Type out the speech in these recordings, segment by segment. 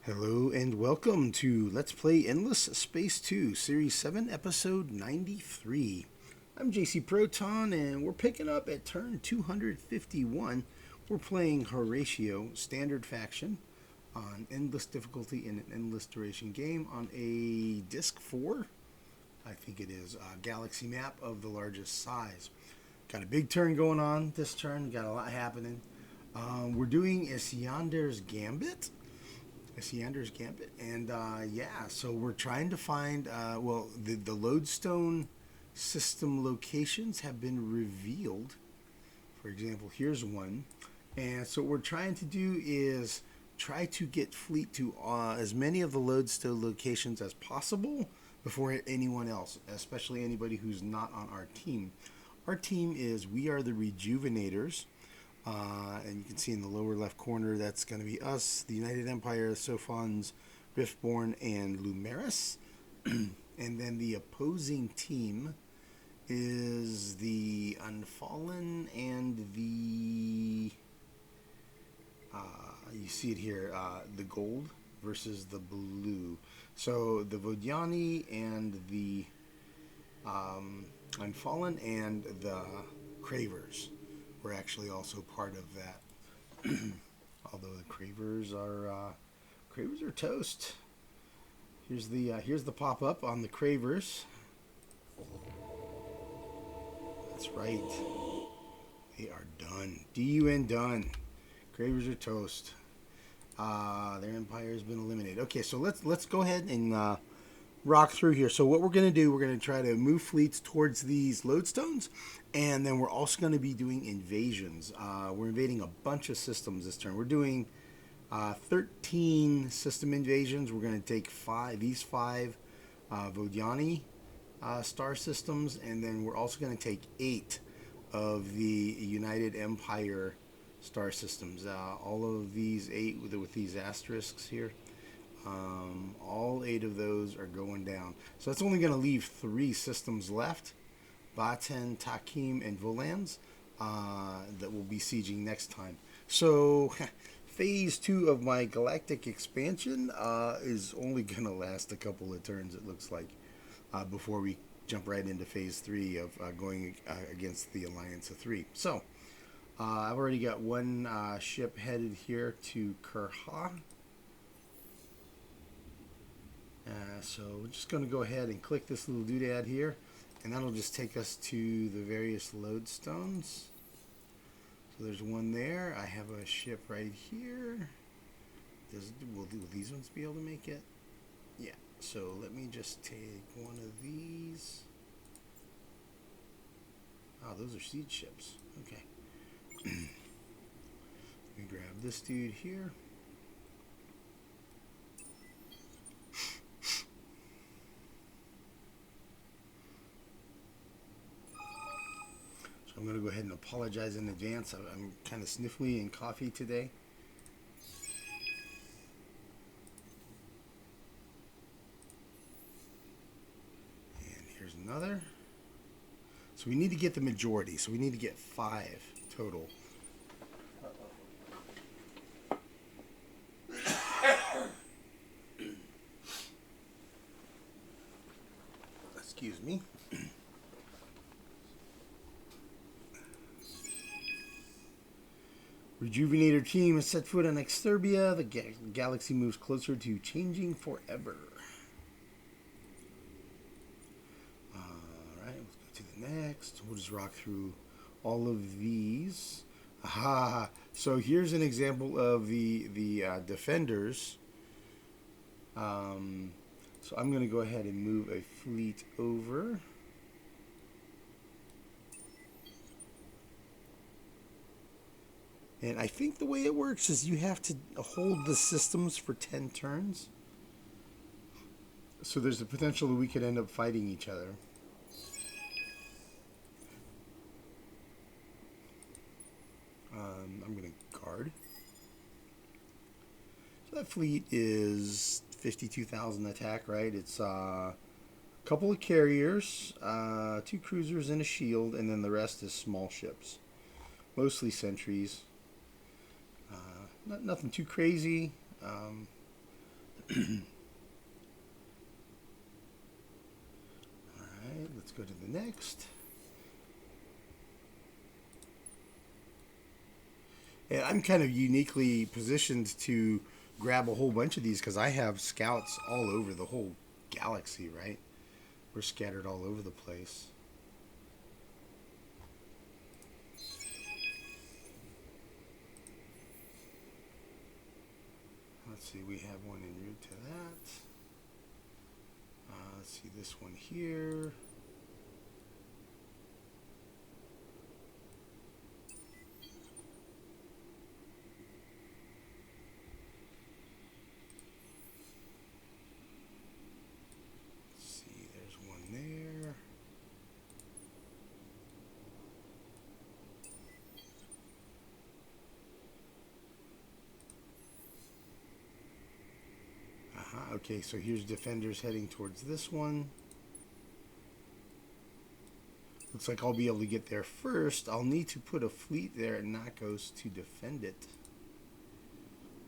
Hello and welcome to Let's Play Endless Space 2, Series 7, Episode 93. I'm JC Proton and we're picking up at turn 251. We're playing Horatio, Standard Faction, on Endless Difficulty in an Endless Duration game on a Disc 4, I think it is, galaxy map of the largest size. Got a big turn going on this turn, got a lot happening. We're doing Isyander's Gambit. Isyander's Gambit, and yeah, so we're trying to find. The lodestone system locations have been revealed. For example, here's one, and so what we're trying to do is try to get fleet to as many of the lodestone locations as possible before anyone else, especially anybody who's not on our team. Our team is we are the Rejuvenators. And you can see in the lower left corner, that's going to be us, the United Empire, Sophons, Riftborn, and Lumeris. And then the opposing team is the Unfallen and the, you see it here, the gold versus the blue. So the Vodyani and the Unfallen and the Cravers were actually also part of that. Although the Cravers are toast. Here's the pop-up on the Cravers. That's right. They are done. D-U-N done. Cravers are toast. Their empire has been eliminated. Okay, so let's go ahead and rock through here. So what we're going to do, we're going to try to move fleets towards these lodestones, and then we're also going to be doing invasions. We're invading a bunch of systems this turn. We're doing 13 system invasions. We're going to take these five Vodyani star systems, and then we're also going to take 8 of the United Empire star systems. All of these 8 with these asterisks here. All 8 of those are going down. So that's only going to leave 3 systems left. Baten, Takim, and Volans that will be sieging next time. So phase 2 of my galactic expansion is only going to last a couple of turns, it looks like, before we jump right into phase 3 of going against the Alliance of 3. So I've already got one ship headed here to Kurha. So we're just going to go ahead and click this little doodad here, and that'll just take us to the various lodestones. So there's one there. I have a ship right here. Will these ones be able to make it? Yeah. So let me just take one of these. Oh, those are siege ships. Okay. Let me grab this dude here. I'm going to go ahead and apologize in advance. I'm kind of sniffly and coffee today. And here's another. So we need to get the majority. So we need to get 5 total. Excuse me. Rejuvenator team has set foot on Exturbia. The galaxy moves closer to changing forever. Alright, let's go to the next. We'll just rock through all of these. Aha! So here's an example of the defenders. So I'm going to go ahead and move a fleet over. And I think the way it works is you have to hold the systems for 10 turns. So there's a potential that we could end up fighting each other. I'm going to guard. So that fleet is 52,000 attack, right? It's a couple of carriers, 2 cruisers and a shield, and then the rest is small ships. Mostly sentries. Nothing too crazy. Alright, let's go to the next. And I'm kind of uniquely positioned to grab a whole bunch of these because I have scouts all over the whole galaxy, right? We're scattered all over the place. Let's see, we have one en route to that. Let's see this one here. Okay, so here's defenders heading towards this one. Looks like I'll be able to get there first. I'll need to put a fleet there at Nakos to defend it.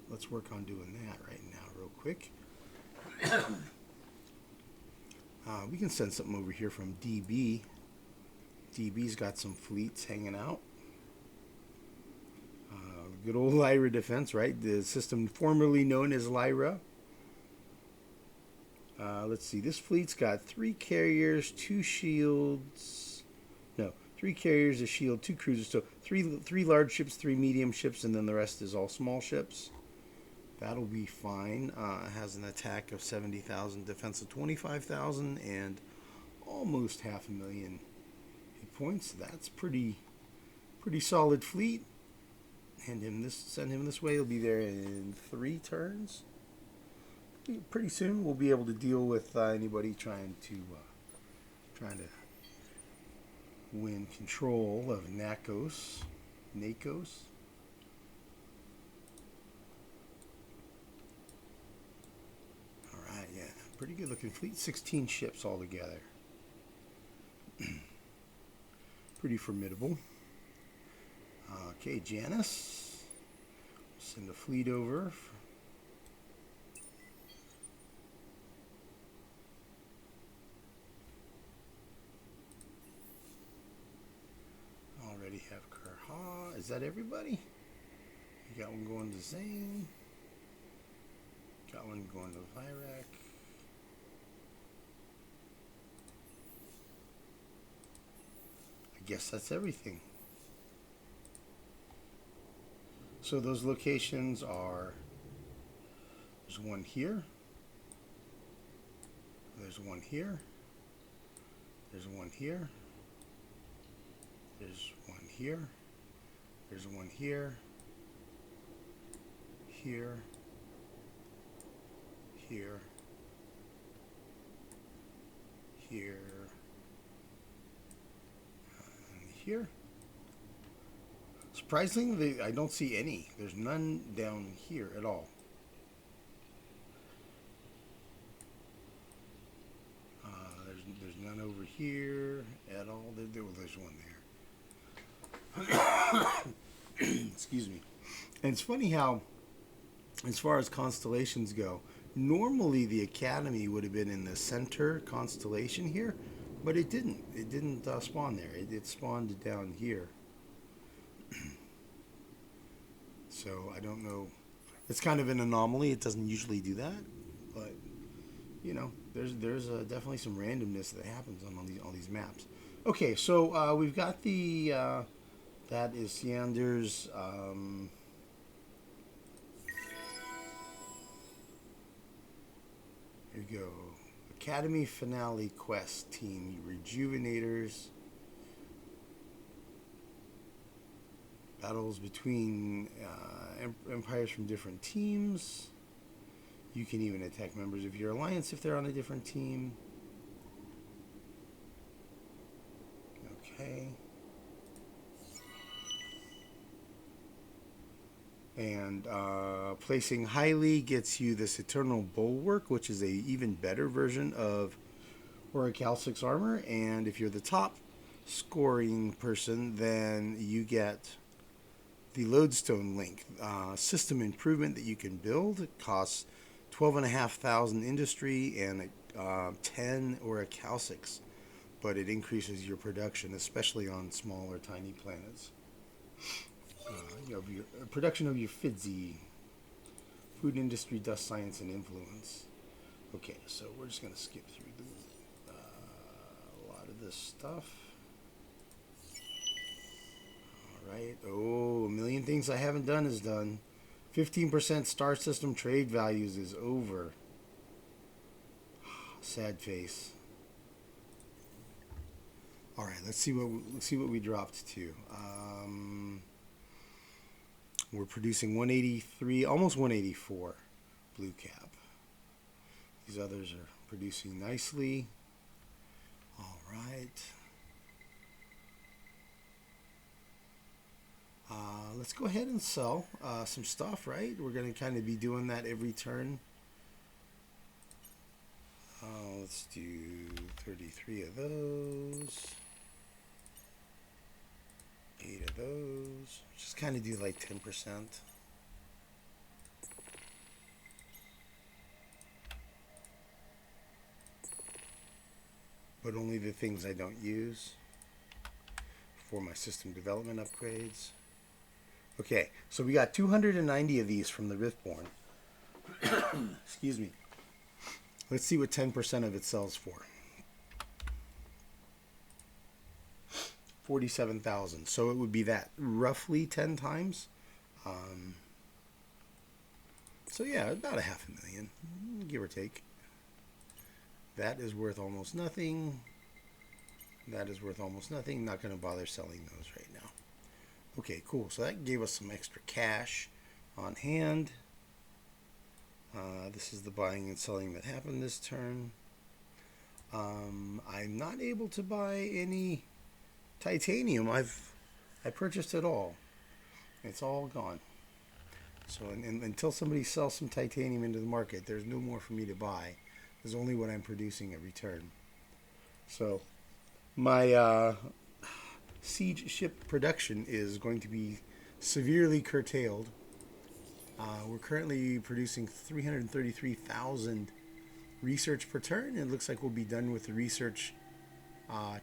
Let's work on doing that right now real quick. We can send something over here from DB. DB's got some fleets hanging out. Good old Lyra defense, right? The system formerly known as Lyra. Let's see. This fleet's got 3 carriers, 2 shields. No, 3 carriers, a shield, 2 cruisers. So three large ships, 3 medium ships, and then the rest is all small ships. That'll be fine. Has an attack of 70,000, defense of 25,000, and almost 500,000 hit points. That's pretty solid fleet. Send him this way. He'll be there in 3 turns. Pretty soon we'll be able to deal with anybody trying to win control of Nakos. Alright, yeah. Pretty good looking fleet. 16 ships altogether. Pretty formidable. Okay, Janus. Send a fleet over. Already have Karha. Is that everybody? You got one going to Zane. Got one going to Virak. I guess that's everything. So those locations are, there's one here, there's one here, there's one here, there's one here, there's one here, here, here, here, and here. Surprisingly, I don't see any. There's none down here at all. There's none over here at all. There's one there. Excuse me. And it's funny how, as far as constellations go, normally the Academy would have been in the center constellation here, but it didn't. It didn't spawn there. It spawned down here. So I don't know. It's kind of an anomaly. It doesn't usually do that, but you know, there's definitely some randomness that happens on all these maps. Okay, so we've got the that is Isyander's here we go. Academy Finale Quest Team Rejuvenators. Battles between empires from different teams. You can even attack members of your alliance if they're on a different team. Okay. And placing highly gets you this Eternal Bulwark, which is a even better version of Horacalcic's armor. And if you're the top scoring person, then you get the lodestone link system improvement that you can build. It costs 12,500 industry and 10 or a Cal 6, but it increases your production, especially on small or tiny planets. Your production of your FIDSI, food industry, dust science, and influence. Okay, so we're just going to skip through a lot of this stuff. All right. Oh, a million things I haven't done is done. 15% star system trade values is over. Sad face. All right, let's see what we dropped to. We're producing 183, almost 184 blue cap. These others are producing nicely. All right. Let's go ahead and sell some stuff, right? We're going to kind of be doing that every turn. Let's do 33 of those. 8 of those. Just kind of do like 10%. But only the things I don't use for my system development upgrades. Okay, so we got 290 of these from the Riftborn. Excuse me. Let's see what 10% of it sells for. 47,000. So it would be that roughly 10 times. So yeah, about 500,000, give or take. That is worth almost nothing. That is worth almost nothing. Not going to bother selling those right now. Okay, cool. So that gave us some extra cash on hand. This is the buying and selling that happened this turn. I'm not able to buy any titanium. I purchased it all. It's all gone. So until somebody sells some titanium into the market, there's no more for me to buy. There's only what I'm producing every turn. So my siege ship production is going to be severely curtailed. We're currently producing 333,000 research per turn. It looks like we'll be done with the research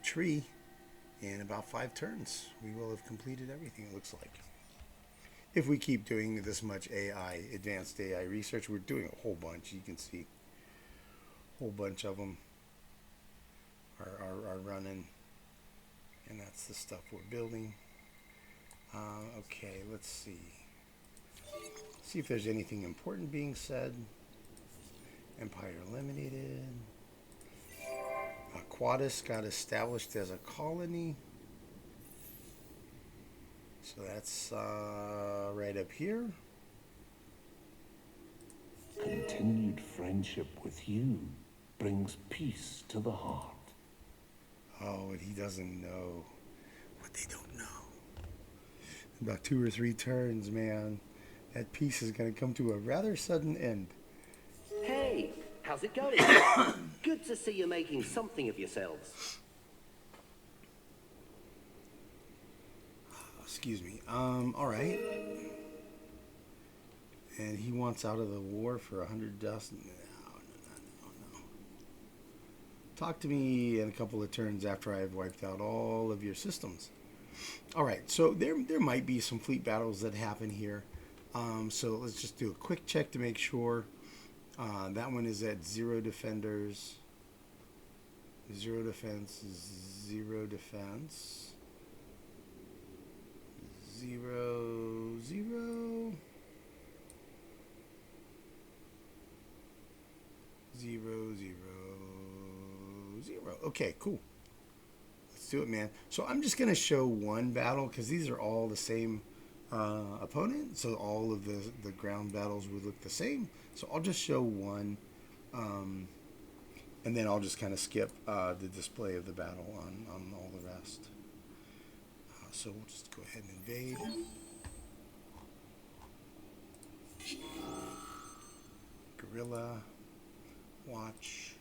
tree in about 5 turns. We will have completed everything, it looks like. If we keep doing this much AI, advanced AI research, we're doing a whole bunch. You can see a whole bunch of them are running. And that's the stuff we're building. Okay, let's see. See if there's anything important being said. Empire eliminated. Quadus got established as a colony. So that's right up here. Continued friendship with you brings peace to the heart. Oh, and he doesn't know what they don't know. About 2 or 3 turns, man. That piece is going to come to a rather sudden end. Hey, how's it going? Good to see you making something of yourselves. Excuse me. All right. And he wants out of the war for 100 dust. No. Talk to me in a couple of turns after I've wiped out all of your systems. All right, so there might be some fleet battles that happen here. So let's just do a quick check to make sure. That one is at 0 defenders. 0 defense, 0 defense. 0, 0. 0, 0. 0. Okay, cool. Let's do it, man. So I'm just going to show one battle because these are all the same opponent. So all of the ground battles would look the same. So I'll just show one. And then I'll just kind of skip the display of the battle on all the rest. So we'll just go ahead and invade. Guerrilla. Watch.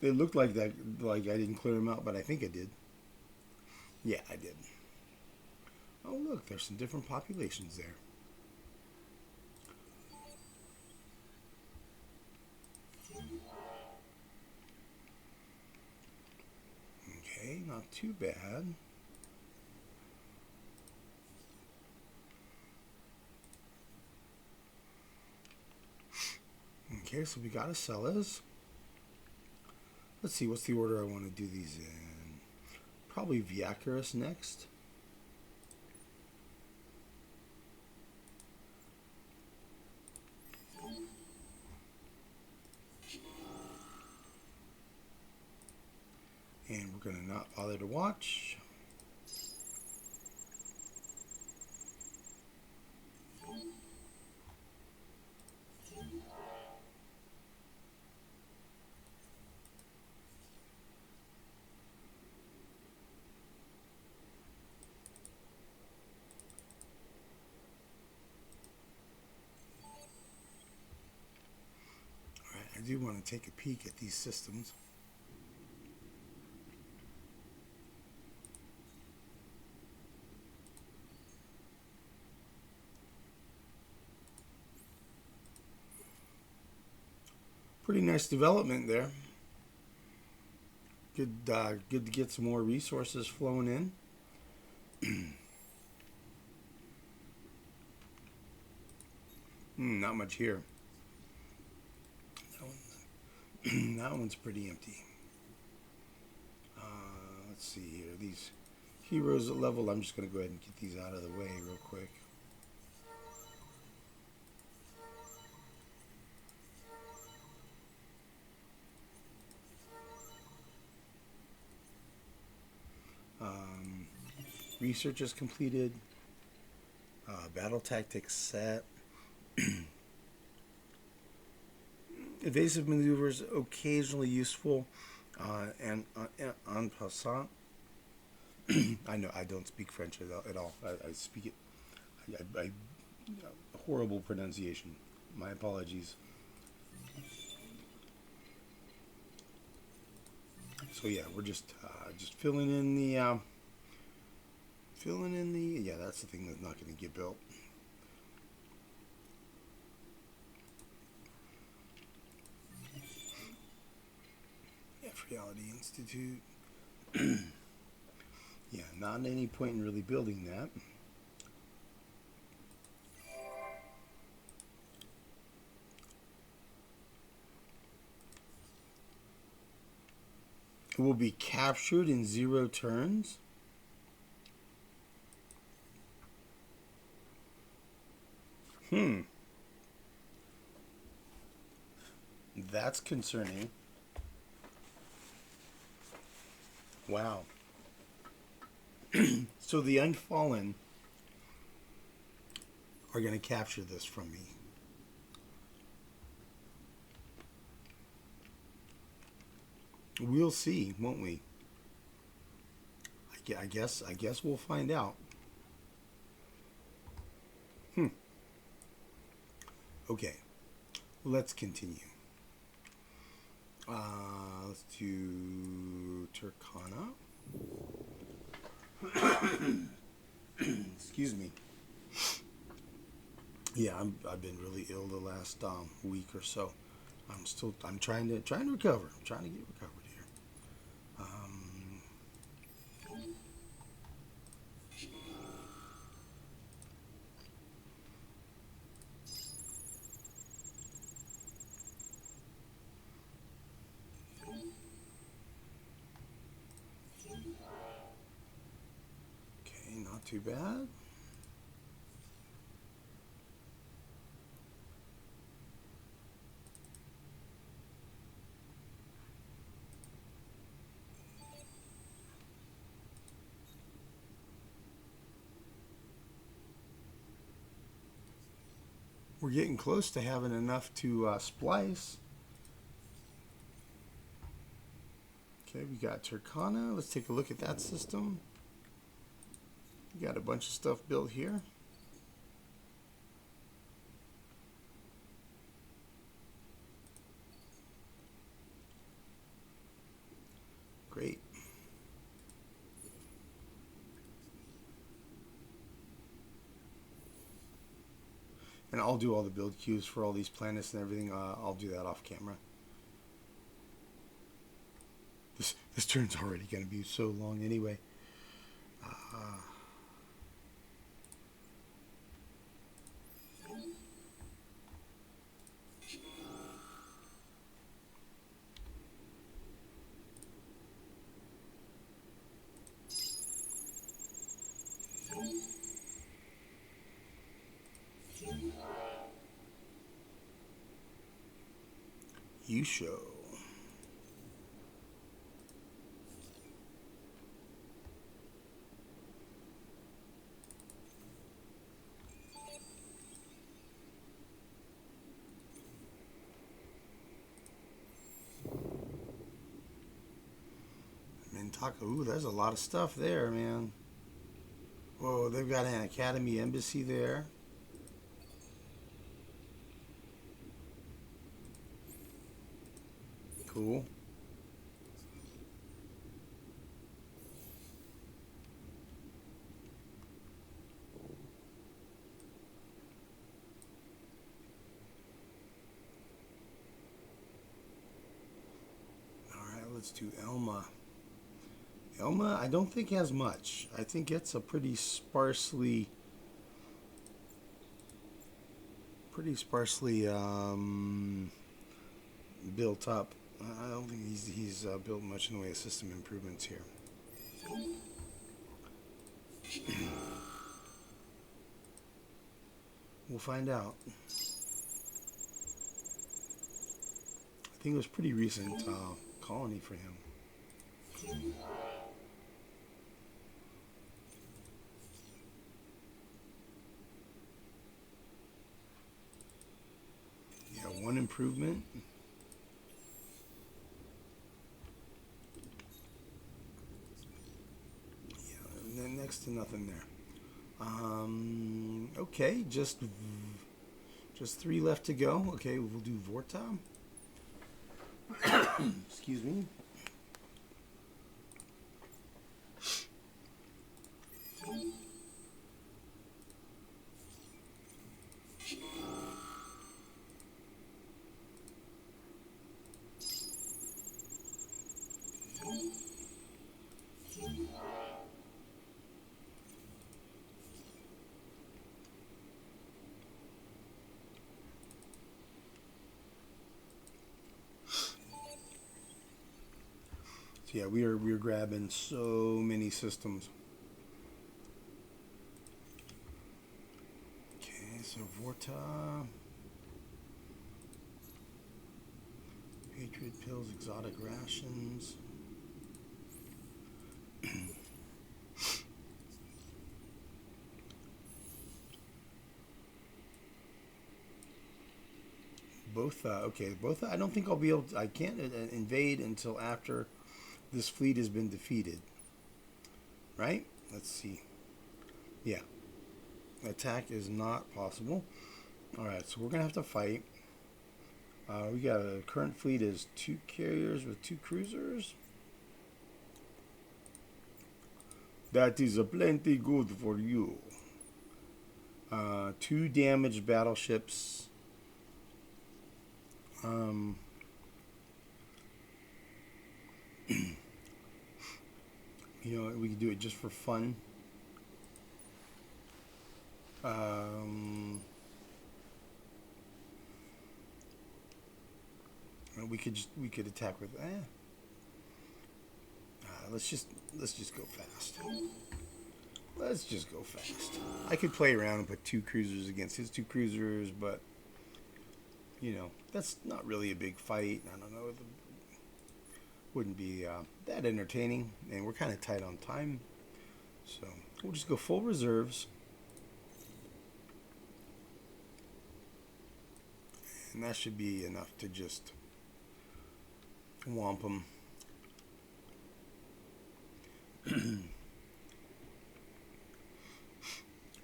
They looked like that, like I didn't clear them out, but I think I did. Yeah, I did. Oh, look, there's some different populations there. Okay, not too bad. Okay, so we got Acellas. Let's see, what's the order I want to do these in? Probably Viacarus next. And we're going to not bother to watch. Alright, I do want to take a peek at these systems. Pretty nice development there. Good, good to get some more resources flowing in. Not much here. That one's pretty empty. Let's see here. These heroes at level, I'm just going to go ahead and get these out of the way real quick. Research is completed. Battle tactics set. Evasive maneuvers occasionally useful, and en passant. I know I don't speak French at all. I speak it. I horrible pronunciation. My apologies. So yeah, we're just filling in the yeah. That's the thing that's not going to get built. Reality Institute. Yeah, not any point in really building that. It will be captured in 0 turns. That's concerning. Wow. So the Unfallen are going to capture this from me. We'll see, won't we? I guess we'll find out. Okay, let's continue. Let's do Turkana. Excuse me. Yeah, I've been really ill the last week or so. I'm trying to recover. I'm trying to get recovered here. Okay, not too bad. We're getting close to having enough to splice. Okay, we got Turkana. Let's take a look at that system. We got a bunch of stuff built here. And I'll do all the build queues for all these planets and everything. I'll do that off camera. This turn's already going to be so long anyway. You show. Mintaka. Ooh, there's a lot of stuff there, man. Whoa, they've got an Academy Embassy there. Cool. Alright, let's do Elma. Elma, I don't think has much. I think it's a pretty sparsely built up. I don't think he's built much in the way of system improvements here. We'll find out. I think it was pretty recent colony for him. Yeah, one improvement. Next to nothing there. Okay, just 3 left to go. Okay, we'll do Vorta. Excuse me. Yeah, we are grabbing so many systems. Okay, so Vorta, Patriot pills, exotic rations. Both, okay, both. I don't think I'll be able to, I can't invade until after this fleet has been defeated. Right? Let's see. Yeah. Attack is not possible. Alright, so we're going to have to fight. We got a current fleet is 2 carriers with 2 cruisers. That is a plenty good for you. 2 damaged battleships. You know, we could do it just for fun. We could attack with let's just go fast. Let's just go fast. I could play around and put 2 cruisers against his 2 cruisers, but you know, that's not really a big fight. I don't know. Wouldn't be that entertaining, and we're kind of tight on time, so we'll just go full reserves, and that should be enough to just whomp them.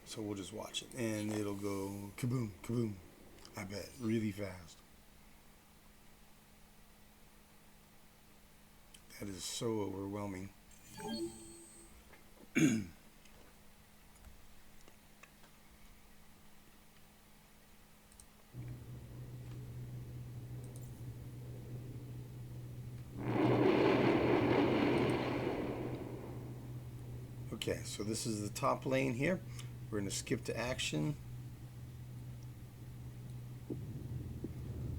So we'll just watch it, and it'll go kaboom, kaboom. I bet really fast. That is so overwhelming. Okay, so this is the top lane here. We're going to skip to action.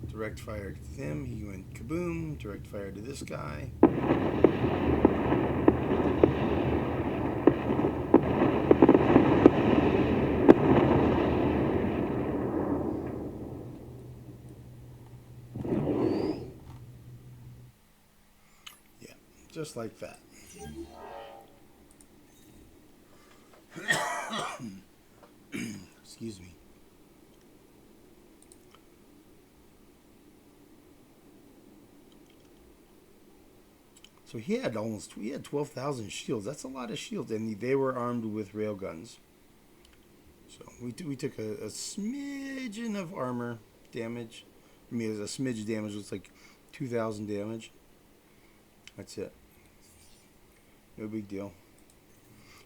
Direct fire to him. He went kaboom. Direct fire to this guy. Yeah, just like that. Excuse me. So he had 12,000 shields. That's a lot of shields, and they were armed with railguns. So we took a smidgen of armor damage. I mean, it was a smidge damage. It's like 2,000 damage. That's it. No big deal.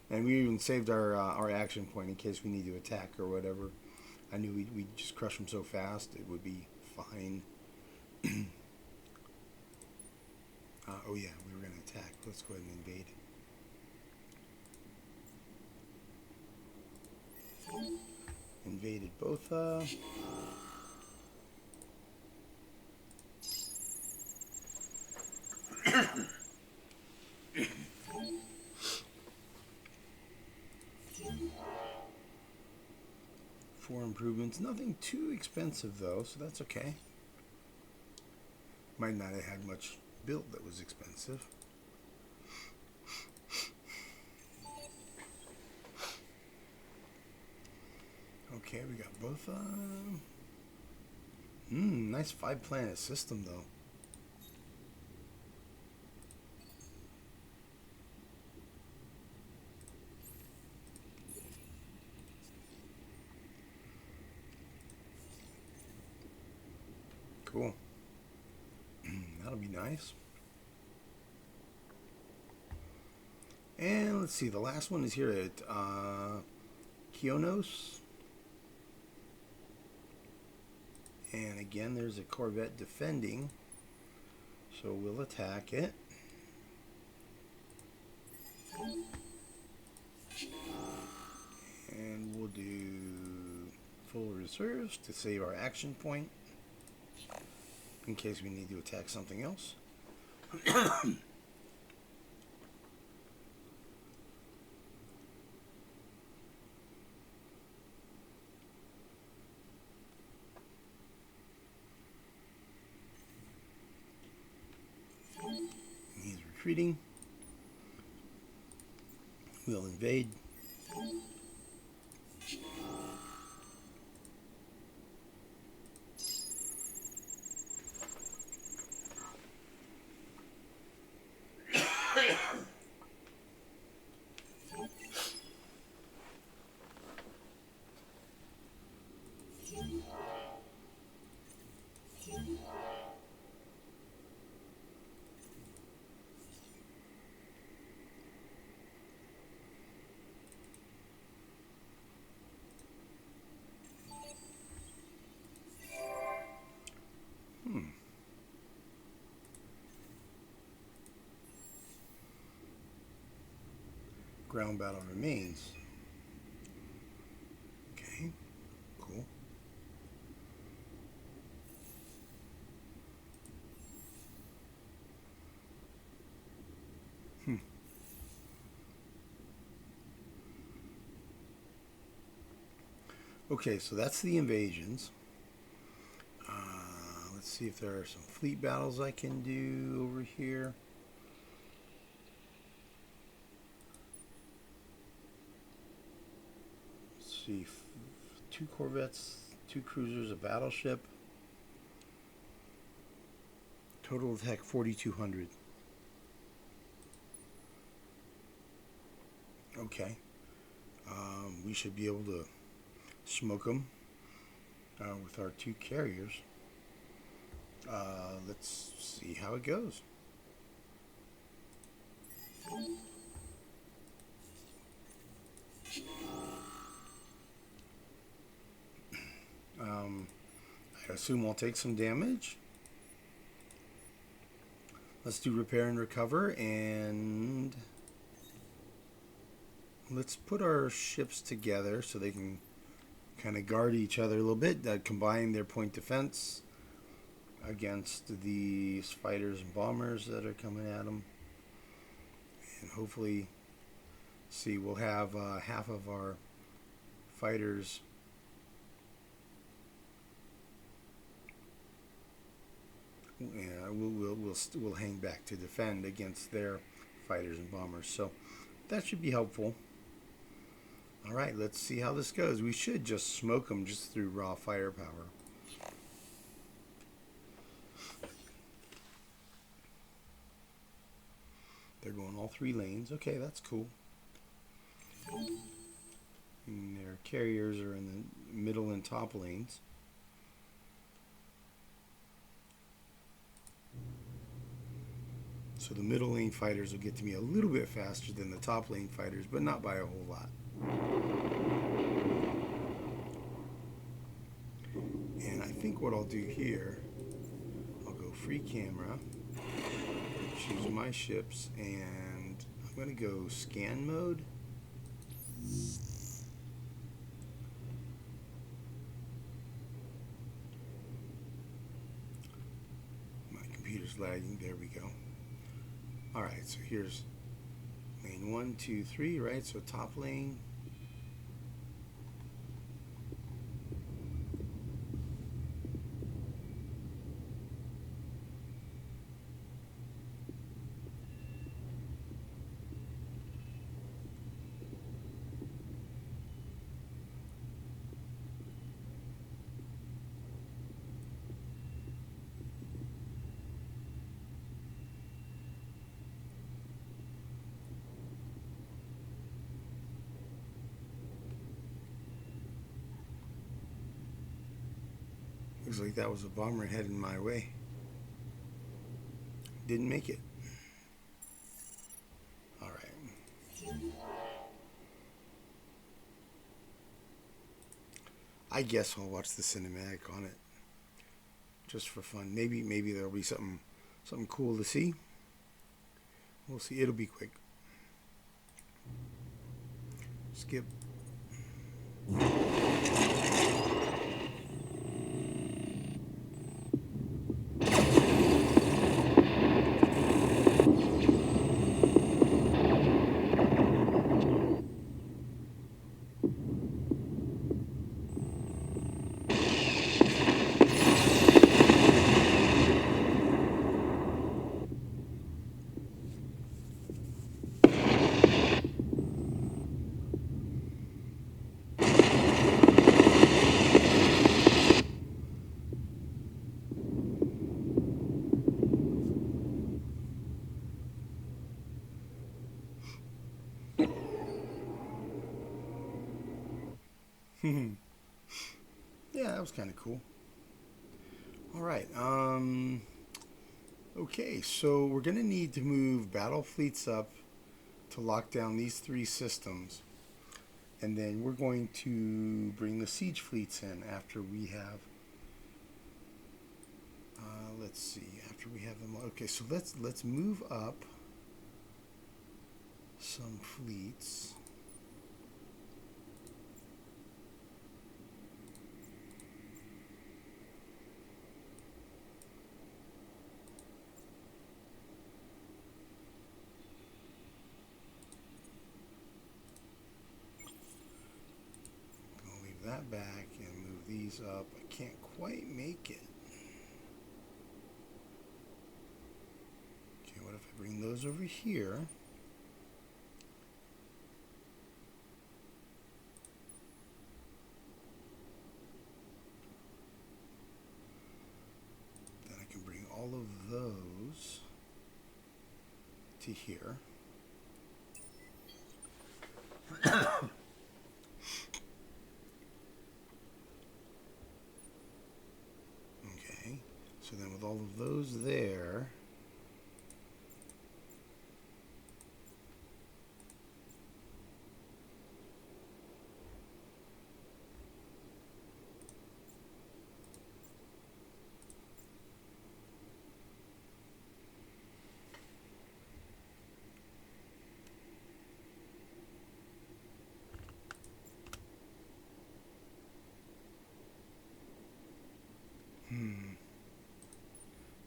And we even saved our action point in case we need to attack or whatever. I knew we'd just crush them so fast it would be fine. Oh yeah, we were going to attack. Let's go ahead and invade. Invaded both. Four improvements. Nothing too expensive though, so that's okay. Might not have had much built that was expensive. Okay, we got both. Nice 5-planet system though. Cool. That'll be nice. And let's see, the last one is here at Kionos. And again, there's a Corvette defending. So we'll attack it. And we'll do full reserves to save our action point in case we need to attack something else. He's retreating. We'll invade. Ground battle remains. Okay, cool. Okay, so that's the invasions. Let's see if there are some fleet battles I can do over here. Let's see, 2 Corvettes, 2 cruisers, a battleship. Total attack 4,200. Okay. We should be able to smoke them with our 2 carriers. Let's see how it goes. I assume I'll take some damage. Let's do repair and recover, and let's put our ships together so they can kind of guard each other a little bit, combine their point defense against these fighters and bombers that are coming at them. And hopefully, see, we'll have half of our fighters we'll hang back to defend against their fighters and bombers. So that should be helpful. All right, let's see how this goes. We should just smoke them just through raw firepower. They're going all 3 lanes. Okay, that's cool. And their carriers are in the middle and top lanes. So the middle lane fighters will get to me a little bit faster than the top lane fighters, but not by a whole lot. And I think what I'll do here, I'll go free camera, choose my ships, and I'm going to go scan mode. My computer's lagging. There we go. Alright, so here's lane 1, 2, 3, right? So top lane. Looks like that was a bomber heading my way. Didn't make it. All right. I guess I'll watch the cinematic on it, just for fun. Maybe there'll be something cool to see. We'll see. It'll be quick. Skip. Yeah, that was kind of cool. All right. Okay, so we're going to need to move battle fleets up to lock down these 3 systems. And then we're going to bring the siege fleets in after we have... let's see, after we have them... Okay, so let's move up some fleets. That back and move these up. I can't quite make it. Okay, what if I bring those over here? Then I can bring all of those to here. So then with all of those there,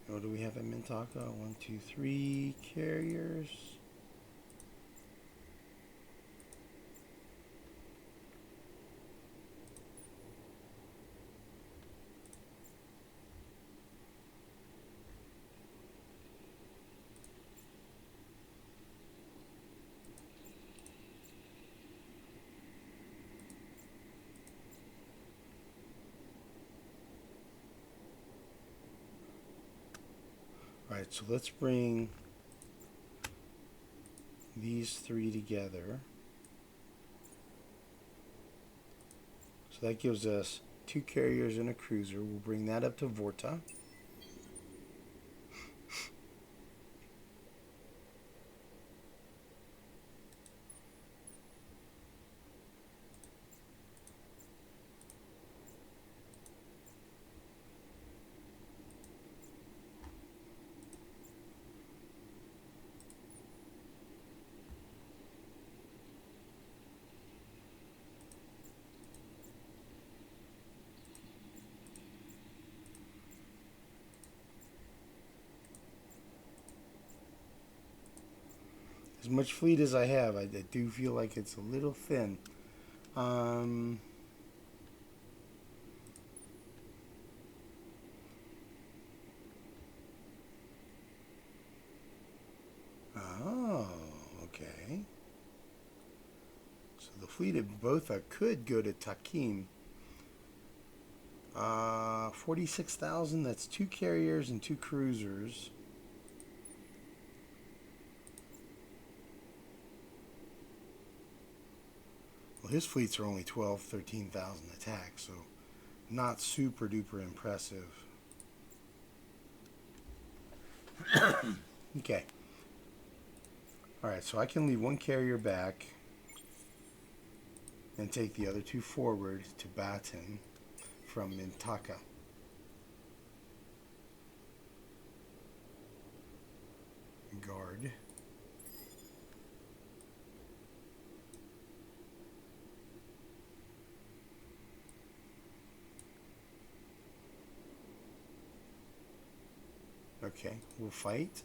What do we have at Mintaka? 1, 2, 3 carriers. Alright, so let's bring these 3 together. So that gives us 2 carriers and a cruiser. We'll bring that up to Vorta. As much fleet as I have, I do feel like it's a little thin. Oh, okay. So the fleet of Botha could go to Takim. 46,000, that's 2 carriers and 2 cruisers. Well, his fleets are only 12, 13,000 attack, so not super duper impressive. Okay. Alright, so I can leave 1 carrier back and take the other 2 forward to Baton from Mintaka. Guard. Okay, we'll fight.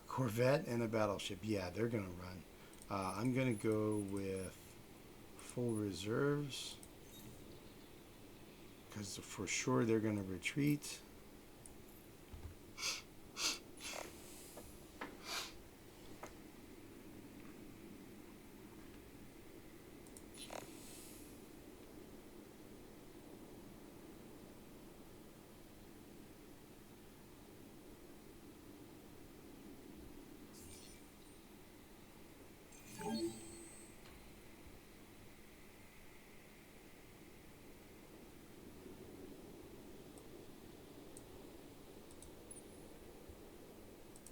Corvette and a battleship. Yeah, they're going to run. I'm going to go with full reserves because for sure they're going to retreat.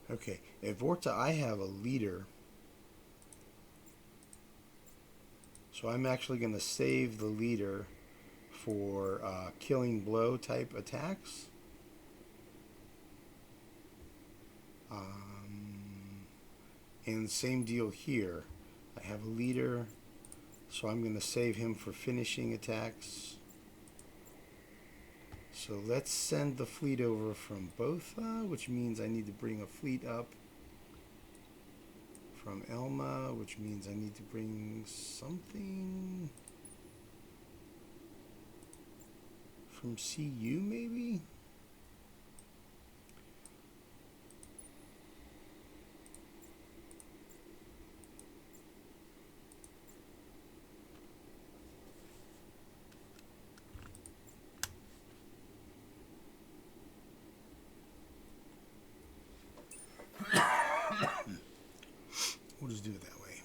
Okay, at Vorta I have a leader. So I'm actually going to save the leader for killing blow type attacks. And same deal here. I have a leader, so I'm going to save him for finishing attacks. So let's send the fleet over from Botha, which means I need to bring a fleet up from Elma, which means I need to bring something from CU maybe? We'll just do it that way.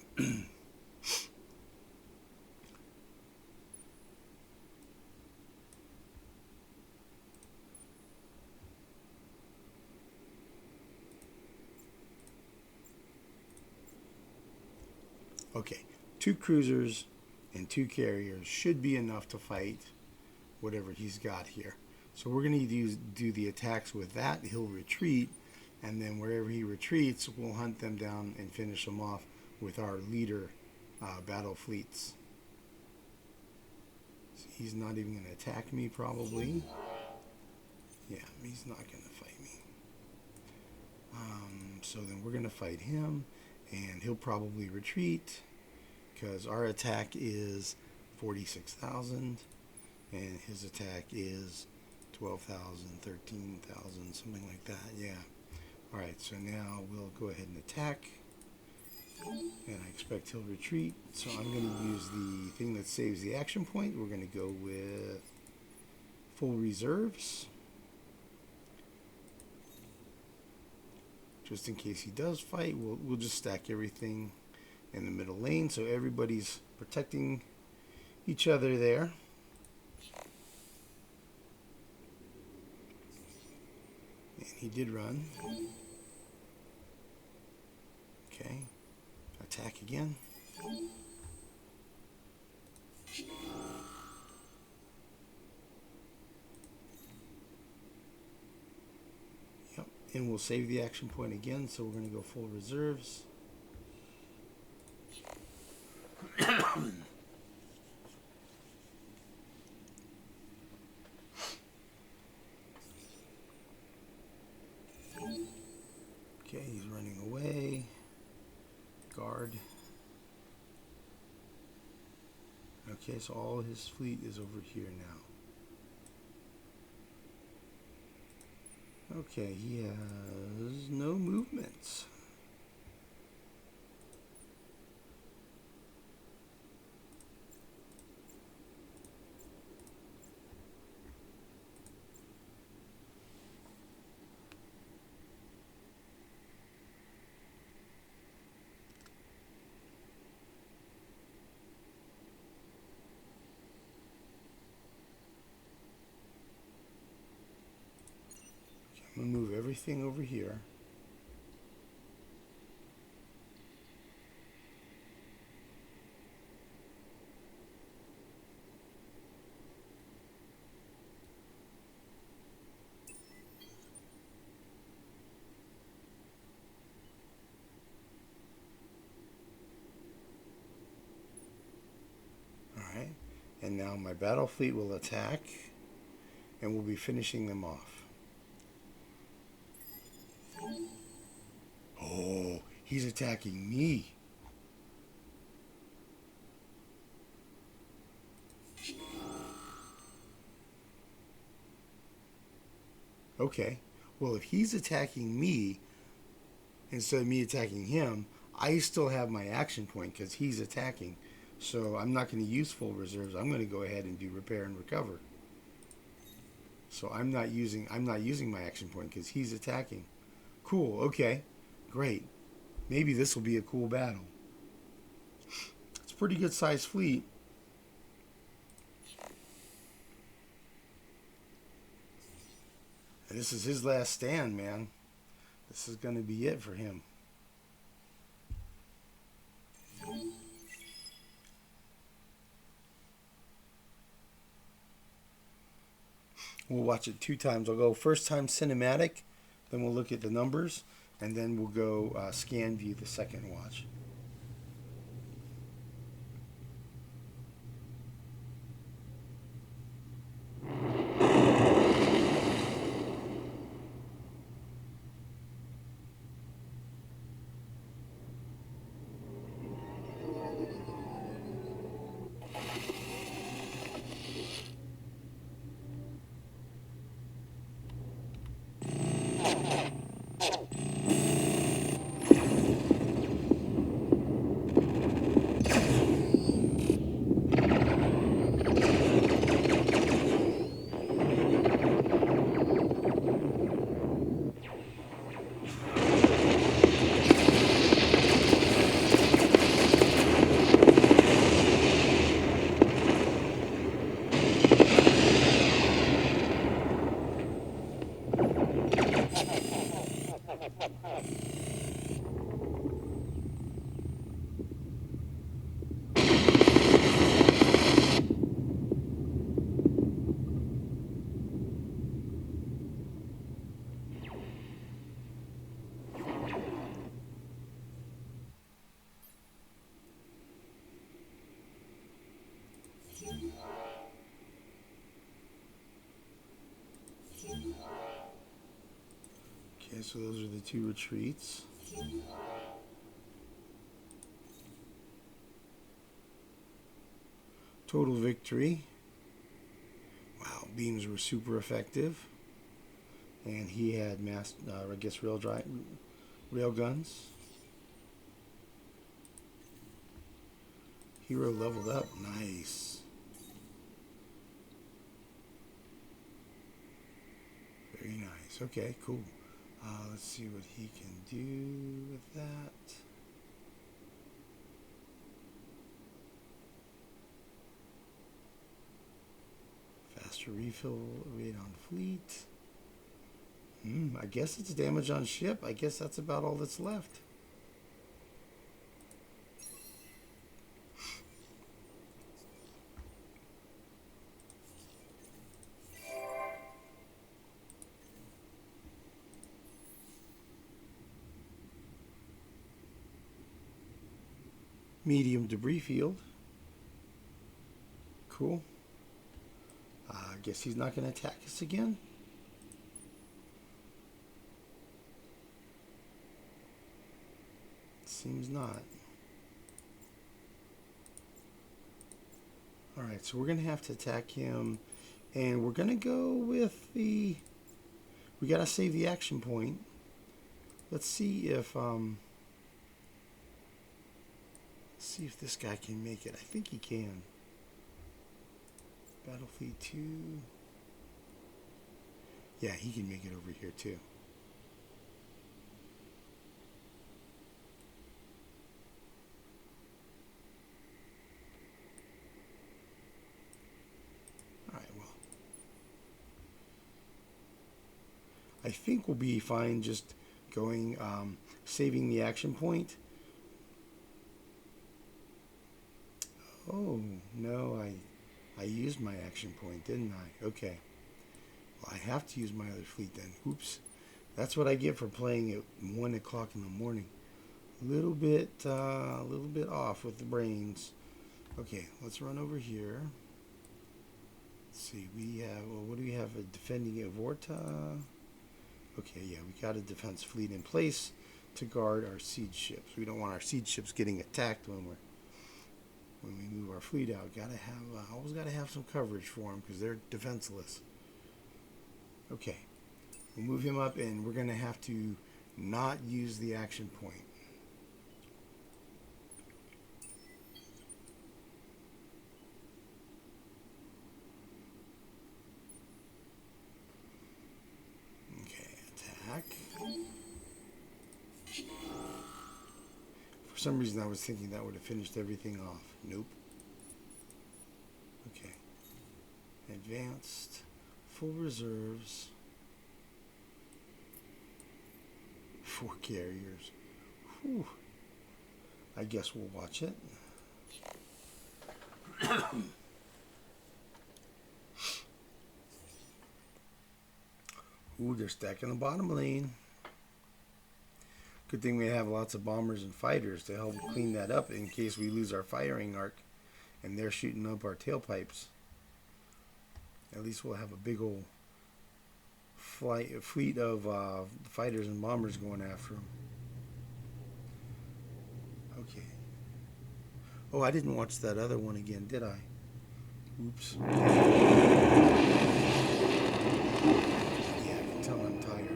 Okay, 2 cruisers and 2 carriers should be enough to fight whatever he's got here. So we're going to do the attacks with that. He'll retreat, and then wherever he retreats, we'll hunt them down and finish them off with our leader battle fleets. He's not even going to attack me, probably. Yeah, he's not going to fight me. So then we're going to fight him, and he'll probably retreat, because our attack is 46,000, and his attack is 12,000, 13,000, something like that. Yeah. Alright, so now we'll go ahead and attack. And I expect he'll retreat. So I'm going to use the thing that saves the action point. We're going to go with full reserves. Just in case he does fight, we'll just stack everything in the middle lane. So everybody's protecting each other there. And he did run. Okay. Attack again. Yep. And we'll save the action point again, so we're going to go full reserves. Okay, he's running away. Guard. Okay, so all his fleet is over here now. Okay, he has no movements. I'm going to move everything over here. Alright, and now my battle fleet will attack, and we'll be finishing them off. Oh, he's attacking me. Okay, well, if he's attacking me instead of me attacking him, I still have my action point because he's attacking. So I'm not going to use full reserves. I'm going to go ahead and do repair and recover. So I'm not using my action point because he's attacking. Cool. Okay. Great. Maybe this will be a cool battle. It's a pretty good sized fleet. And this is his last stand, man. This is going to be it for him. We'll watch it 2 times. I'll go first time cinematic, then we'll look at the numbers, and then we'll go scan view the second watch. Okay, so those are the 2 retreats. Total victory. Wow, beams were super effective. And he had I guess rail guns. Hero leveled up. Nice. Very nice. Okay, cool. Let's see what he can do with that. Faster refill rate on fleet. I guess it's damage on ship. I guess that's about all that's left. Medium debris field. Cool. I guess he's not going to attack us again. Seems not. Alright, so we're going to have to attack him. And we're going to go with the... We got to save the action point. Let's see if... see if this guy can make it. I think he can. Battlefleet 2. Yeah, he can make it over here too. Alright, well. I think we'll be fine just going, saving the action point. Oh, no, I used my action point, didn't I? Okay. Well, I have to use my other fleet then. Oops. That's what I get for playing at 1 o'clock in the morning. A little bit off with the brains. Okay, let's run over here. Let's see, we have, well, what do we have? A defending Avorta. Okay, yeah, we got a defense fleet in place to guard our siege ships. We don't want our siege ships getting attacked when we move our fleet out. Always gotta have some coverage for them because they're defenseless. Okay, we'll move him up, and we're gonna have to not use the action point. Okay, attack. For some reason, I was thinking that would have finished everything off. Nope. Okay. Advanced. Full reserves. 4 carriers. Whew. I guess we'll watch it. Ooh, they're stacking the bottom lane. Good thing we have lots of bombers and fighters to help clean that up in case we lose our firing arc and they're shooting up our tailpipes. At least we'll have a big old fleet of fighters and bombers going after them. Okay. Oh, I didn't watch that other one again, did I? Oops. Yeah, I can tell I'm tired.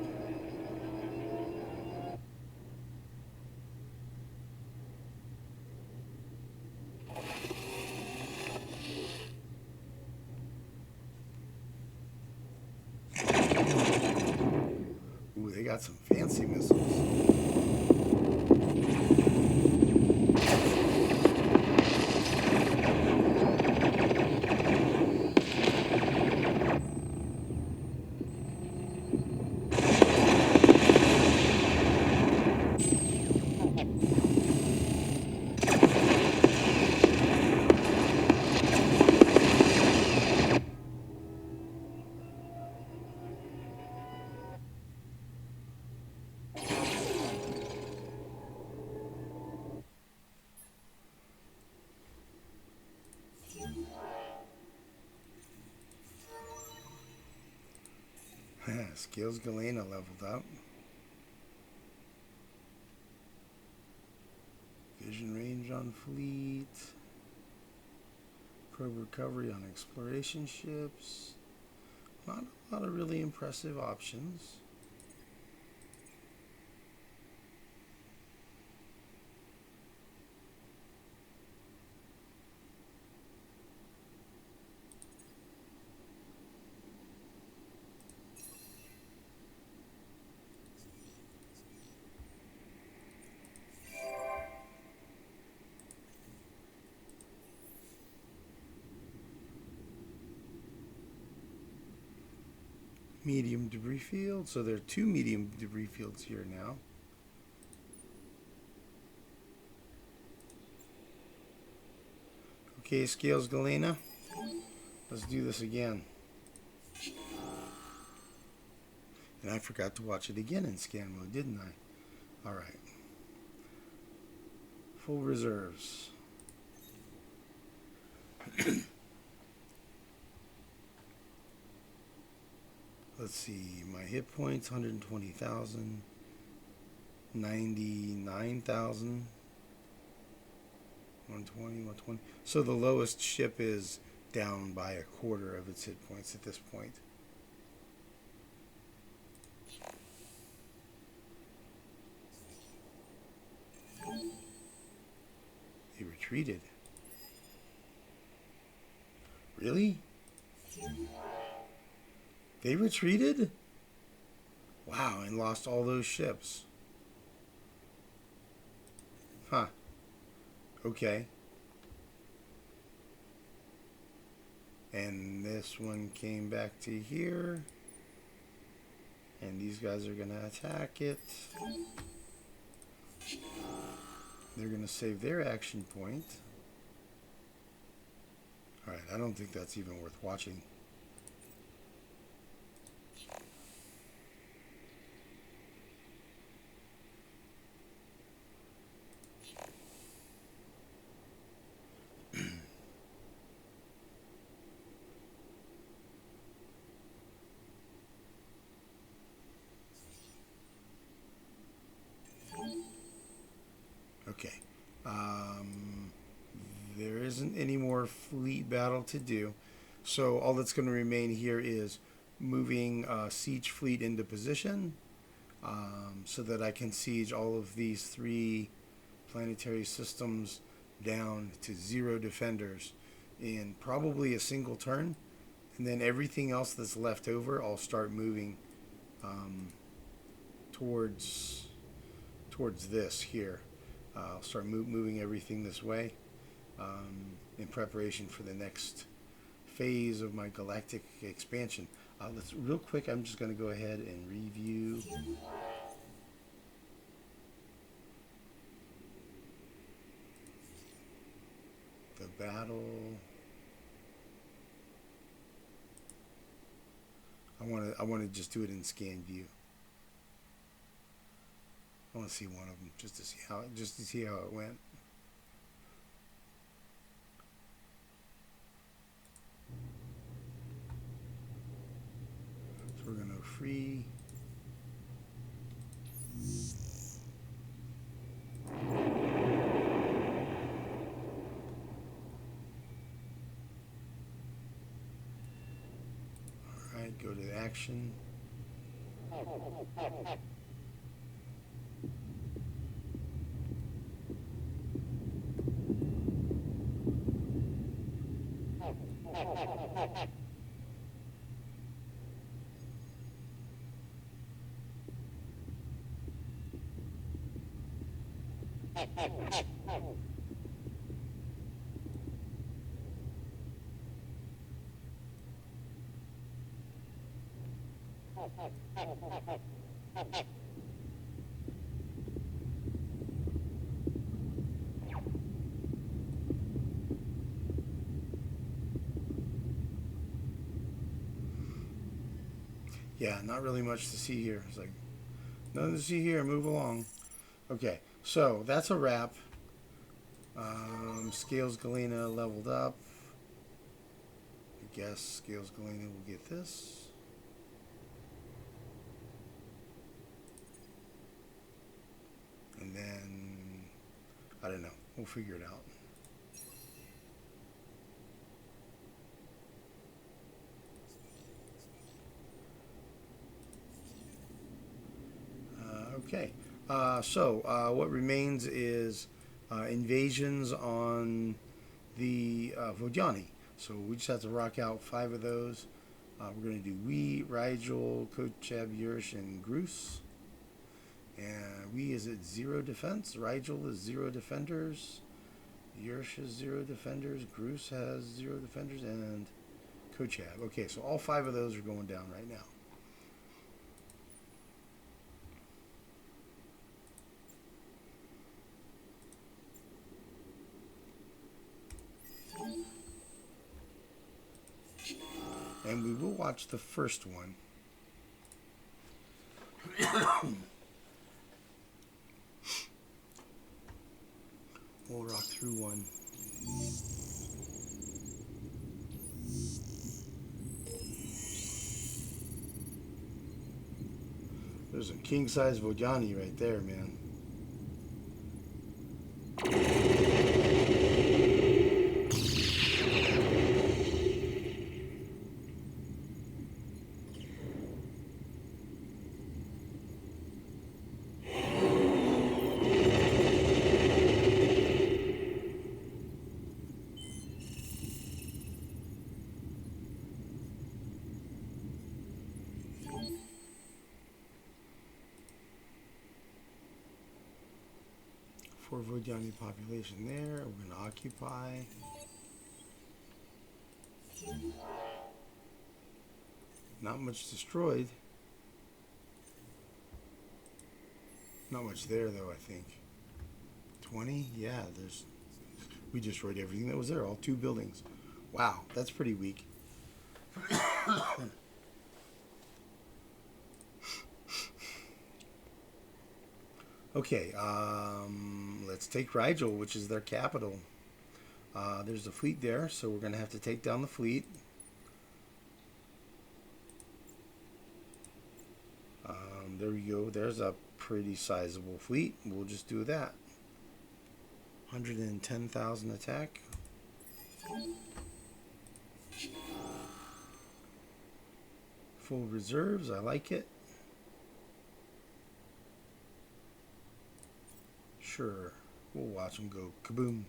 Ooh, they got some fancy missiles. Scales Galena leveled up. Vision range on fleet. Probe recovery on exploration ships. Not a lot of really impressive options. Medium debris field. So there are 2 medium debris fields here now. Okay, Scales Galena. Let's do this again. And I forgot to watch it again in scan mode, didn't I? Alright. Full reserves. Let's see, my hit points, 120,000, 99,000, 120, 120. So the lowest ship is down by a quarter of its hit points at this point. He retreated. Really? They retreated? Wow, and lost all those ships. Huh. Okay. And this one came back to here. And these guys are going to attack it. They're going to save their action point. Alright, I don't think that's even worth watching. Okay. There isn't any more fleet battle to do. So all that's going to remain here is moving siege fleet into position so that I can siege all of these 3 planetary systems down to 0 defenders in probably a single turn. And then everything else that's left over, I'll start moving towards this here. I'll start moving everything this way in preparation for the next phase of my galactic expansion. Let's real quick. I'm just going to go ahead and review the battle. I want to just do it in scan view. I want to see one of them just to see how it went. So we're going to free. All right, go to action. Yeah, not really much to see here. It's like, nothing to see here. Move along. Okay, so that's a wrap. Scales Galena leveled up. I guess Scales Galena will get this. And then, I don't know. We'll figure it out. Okay. So what remains is invasions on the Vodyani. So we just have to rock out 5 of those. We're going to do Wee, Rigel, Kochab, Yursh, and Groos. And Wee is at 0 defense. Rigel is 0 defenders. Yursh has 0 defenders. Groos has 0 defenders. And Kochab. Okay, so all 5 of those are going down right now. And we will watch the first one. We'll rock through one. There's some king-size Vodyani right there, man. For Vodyani population there, we're going to occupy. Not much destroyed. Not much there though, I think. 20? Yeah, we destroyed everything that was there, all 2 buildings. Wow, that's pretty weak. Okay, let's take Rigel, which is their capital. There's a fleet there, so we're going to have to take down the fleet. There we go. There's a pretty sizable fleet. We'll just do that. 110,000 attack. Full reserves. I like it. Sure. We'll watch them go kaboom.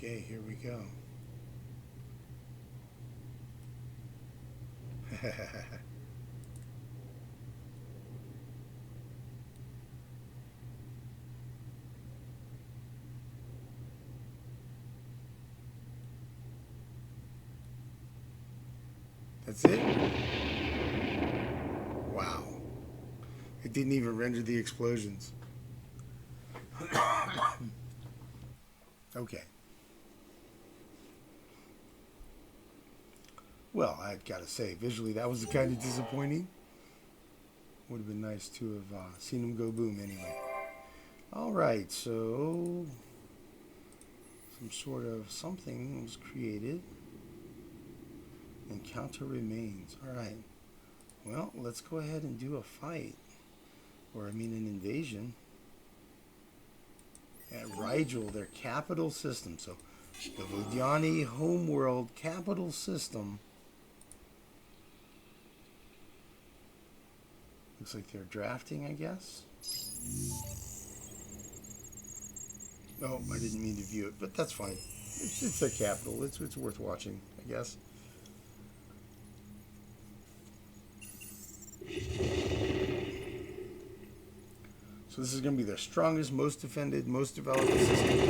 Okay, here we go. That's it? Wow. It didn't even render the explosions. Okay. Well, I've got to say, visually, that was kind of disappointing. Would have been nice to have seen him go boom anyway. All right, so some sort of something was created. Encounter remains. All right. Well, let's go ahead and do a fight. Or, I mean, an invasion. At Rigel, their capital system. So, the Vodyani homeworld capital system. Looks like they're drafting, I guess. Oh, I didn't mean to view it, but that's fine. It's their capital. It's worth watching, I guess. So So this is going to be their strongest, most defended, most developed system.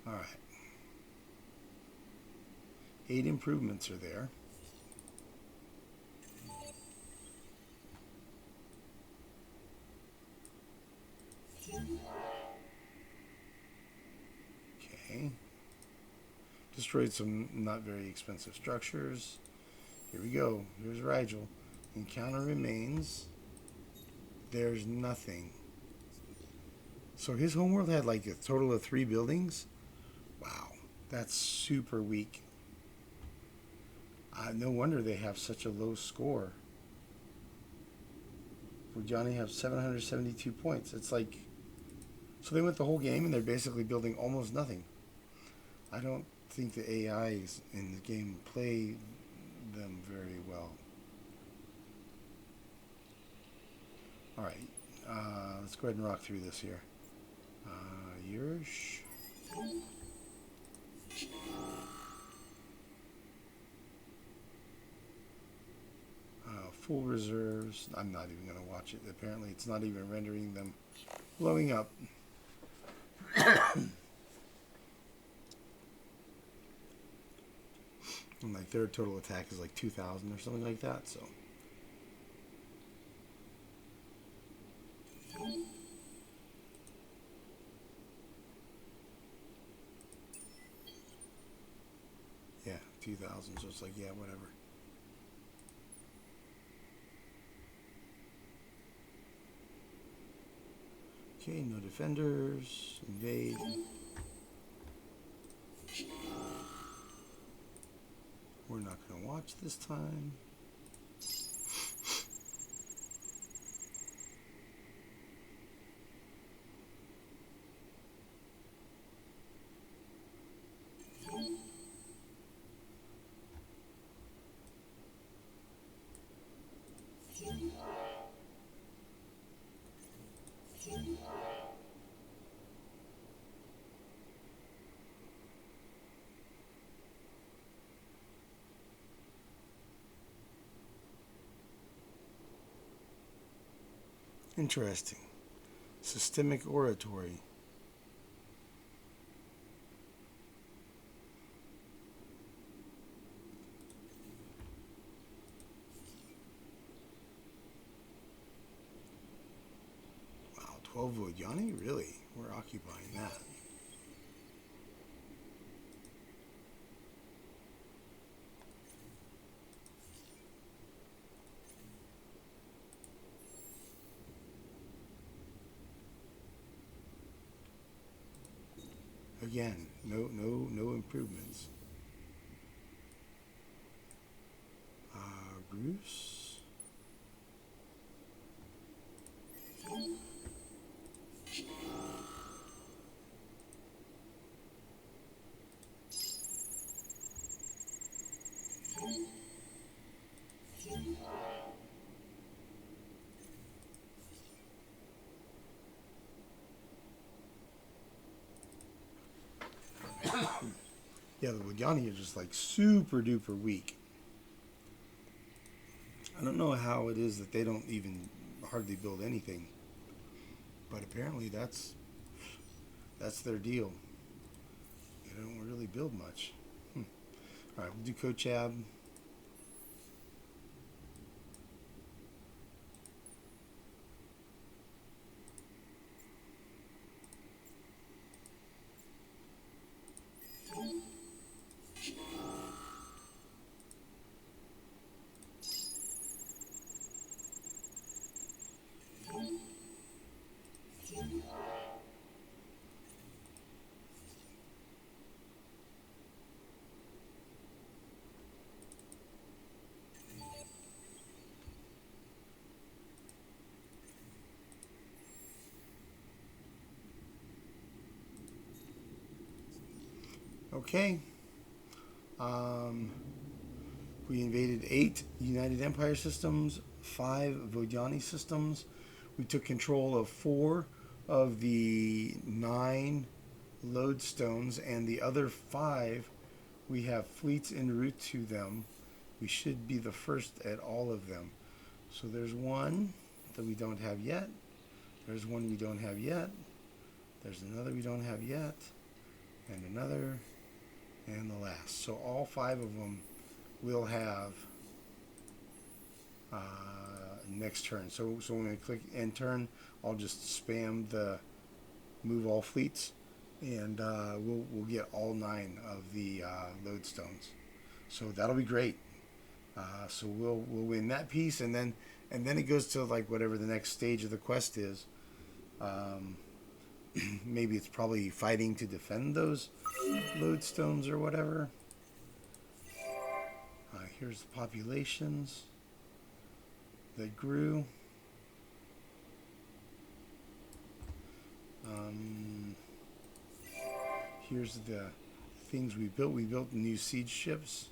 All right. 8 improvements are there. Okay. Destroyed some not very expensive structures. Here we go. Here's Rigel. Encounter remains. There's nothing. So his homeworld had like a total of 3 buildings? Wow. That's super weak. No wonder they have such a low score. Vodyani have 772 points. It's like... So they went the whole game and they're basically building almost nothing. I don't think the AIs in the game play them very well. Alright. Let's go ahead and rock through this here. Yursh. Full reserves. I'm not even going to watch it. Apparently it's not even rendering them blowing up. And like their total attack is like 2,000 or something like that, so. Yeah, 2,000, so it's like, yeah, whatever. Okay, no defenders. Invade. We're not going to watch this time. Interesting. Systemic oratory. Wow, 12 Vodyani? Really? We're occupying that. Again, no improvements. Bruce. Yeah, the Vodyani are just like super duper weak. I don't know how it is that they don't even hardly build anything, but apparently that's their deal. They don't really build much. All right, we'll do Kochab. Okay, We invaded 8 United Empire systems, 5 Vodyani systems. We took control of 4 of the 9 lodestones, and the other 5, we have fleets en route to them. We should be the first at all of them. So there's one that we don't have yet. There's one we don't have yet. There's another we don't have yet. And another. And the last. So all 5 of them will have next turn. So when I click end turn, I'll just spam the move all fleets, and we'll get all 9 of the lodestones. So that'll be great. So we'll win that piece, and then it goes to like whatever the next stage of the quest is. Maybe it's probably fighting to defend those lodestones or whatever. Here's the populations that grew. Here's the things we built. We built new siege ships.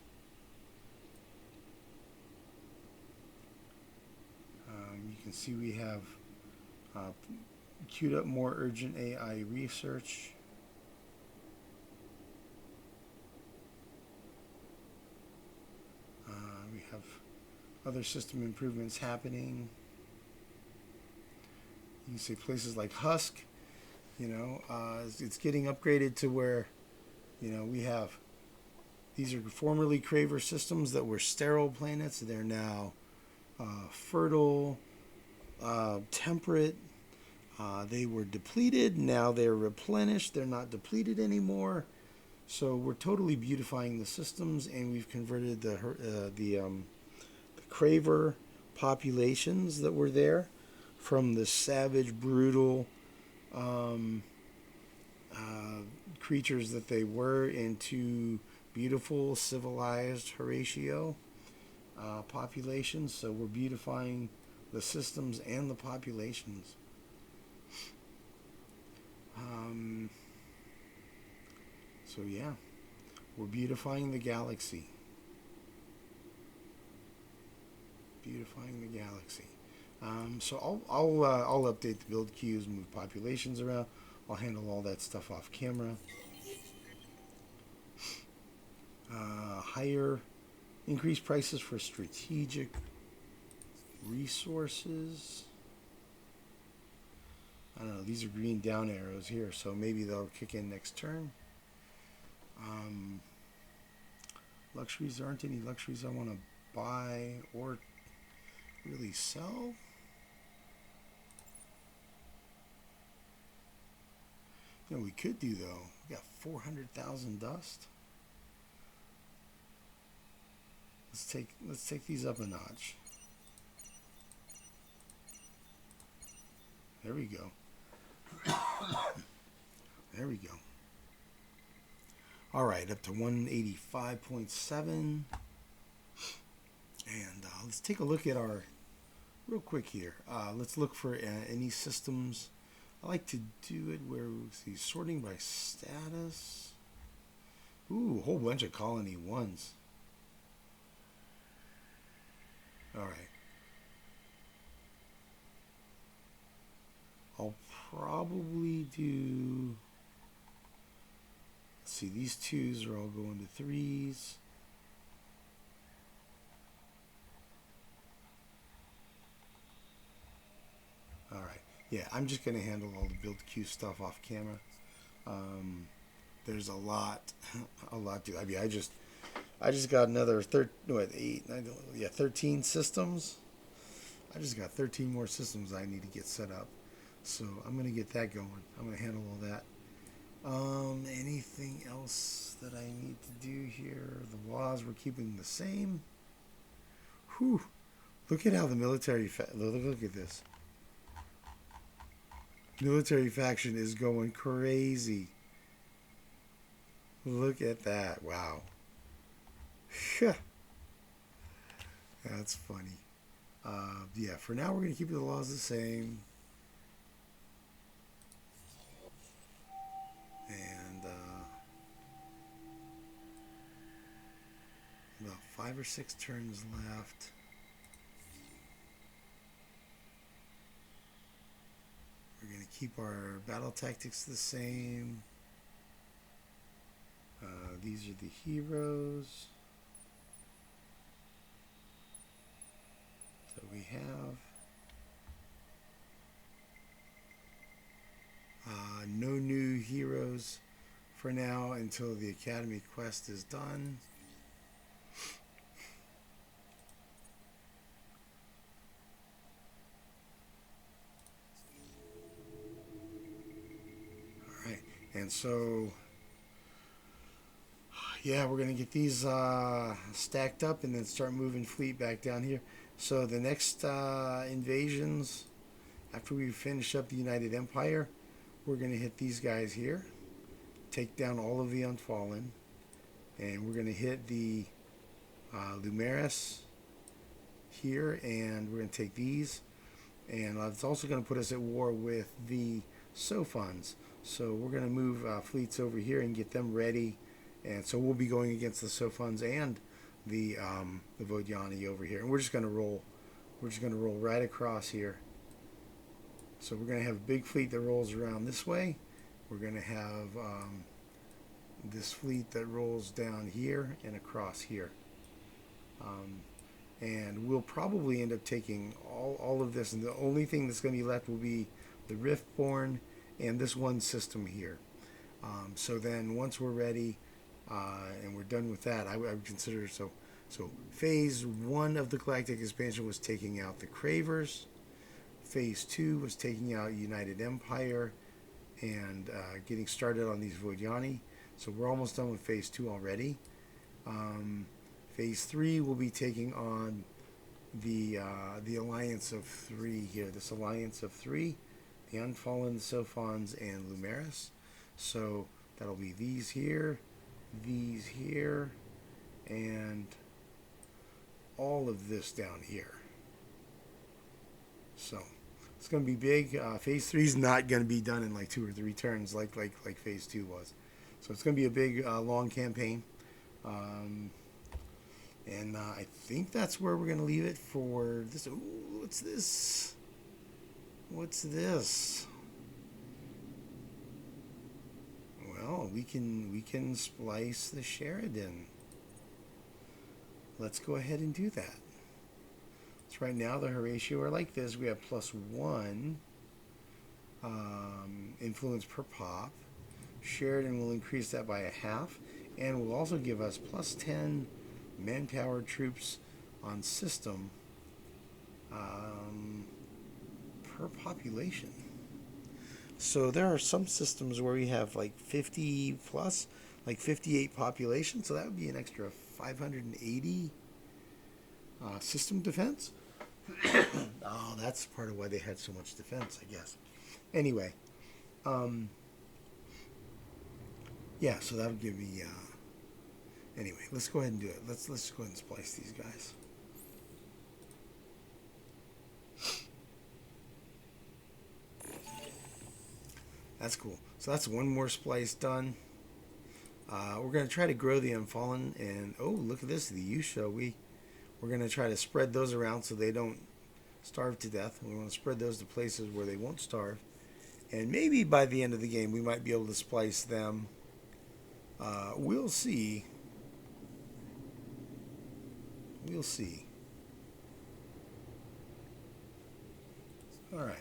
You can see we have queued up more urgent AI research. We have other system improvements happening. You can see places like Husk, it's getting upgraded to where, we have, these are formerly Craver systems that were sterile planets. They're now fertile, temperate. They were depleted. Now they're replenished. They're not depleted anymore. So we're totally beautifying the systems, and we've converted the Craver populations that were there from the savage, brutal creatures that they were into beautiful, civilized Horatio populations. So we're beautifying the systems and the populations. So yeah, we're beautifying the galaxy. Beautifying the galaxy. So I'll update the build queues, move populations around. I'll handle all that stuff off camera. Higher, increased prices for strategic resources. I don't know. These are green down arrows here, so maybe they'll kick in next turn. Luxuries, there aren't any luxuries I want to buy or really sell. We could do though. We got 400,000 dust. Let's take these up a notch. There we go. There we go. All right, up to 185.7. And let's take a look at our, real quick here. Let's look for any systems. I like to do it where we see sorting by status. Ooh, a whole bunch of colony ones. All right. I'll probably do, let's see, these 2s are all going to 3s. All right. Yeah, I'm just going to handle all the build queue stuff off camera. There's a lot to. I mean, I just got another 13 systems. I just got 13 more systems I need to get set up. So I'm going to get that going. I'm going to handle all that. Anything else that I need to do here? The laws we're keeping the same. Whew. Look at how the military... Look at this. Military faction is going crazy. Look at that. Wow. That's funny. Yeah, for now we're going to keep the laws the same. And 5 or 6 turns left. We're going to keep our battle tactics the same. These are the heroes. So we have no new heroes for now until the Academy quest is done. Alright, and so yeah, we're going to get these stacked up and then start moving fleet back down here. So the next invasions, after we finish up the United Empire, we're going to hit these guys here, take down all of the Unfallen, and we're going to hit the Lumeris here, and we're going to take these, and it's also going to put us at war with the Sophons. So we're going to move fleets over here and get them ready, and so we'll be going against the Sophons and the Vodyani over here, and we're just going to roll. We're just going to roll right across here. So we're going to have a big fleet that rolls around this way. We're going to have this fleet that rolls down here and across here. And we'll probably end up taking all of this, and the only thing that's going to be left will be the Riftborn and this one system here. So then once we're ready and we're done with that, I would consider, so phase 1 of the Galactic Expansion was taking out the Cravers. Phase 2 was taking out United Empire and getting started on these Vodyani. So we're almost done with Phase 2 already. Phase 3 will be taking on the Alliance of 3 here. This Alliance of 3, the Unfallen, Sophons, and Lumeris. So that'll be these here, and all of this down here. So it's going to be big. Phase 3 is not going to be done in like 2 or 3 turns like Phase 2 was. So it's going to be a big, long campaign. And I think that's where we're going to leave it for this. Ooh, what's this? What's this? Well, we can splice the Sheridan. Let's go ahead and do that. So right now the Horatio are like this. We have +1 influence per pop. Sheridan will increase that by 1/2, and will also give us +10 manpower troops on system per population. So there are some systems where we have like 50 plus, like 58 population, so that would be an extra 580 system defense. Oh, that's part of why they had so much defense, I guess. Anyway, yeah, so that would give me. Anyway, let's go ahead and do it. Let's go ahead and splice these guys. That's cool. So that's one more splice done. We're going to try to grow the Unfallen, and oh, look at this, the Yusha. We're going to try to spread those around so they don't starve to death. We want to spread those to places where they won't starve. And maybe by the end of the game we might be able to splice them. We'll see. We'll see. All right.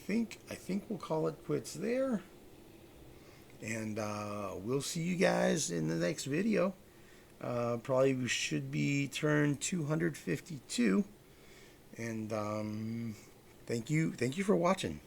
I think we'll call it quits there. And we'll see you guys in the next video. Probably we should be turn 252. And thank you for watching.